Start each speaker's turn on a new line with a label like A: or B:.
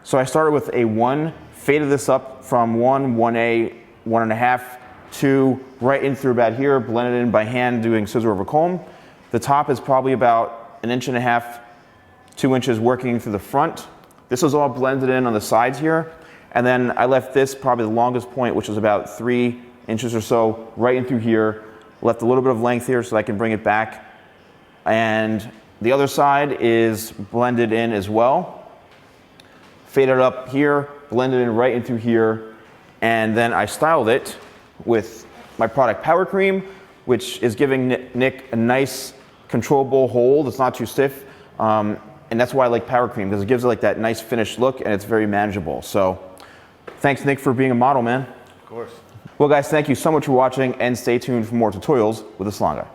A: So I started with a 1, faded this up from 1, 1A, 1.5, 2, right in through about here, blended in by hand doing scissor over comb. The top is probably about 1.5 inches, 2 inches working through the front. This was all blended in on the sides here. And then I left this probably the longest point, which was about 3 inches or so, right in through here. Left a little bit of length here so I can bring it back. And the other side is blended in as well. Faded up here, blended in right in through here. And then I styled it with my product Power Cream, which is giving Nick a nice controllable hold. It's not too stiff. And that's why I like Power Cream, because it gives it like that nice finished look and it's very manageable. So thanks, Nick, for being a model, man.
B: Of course.
A: Well, guys, thank you so much for watching and stay tuned for more tutorials with the Salon Guy.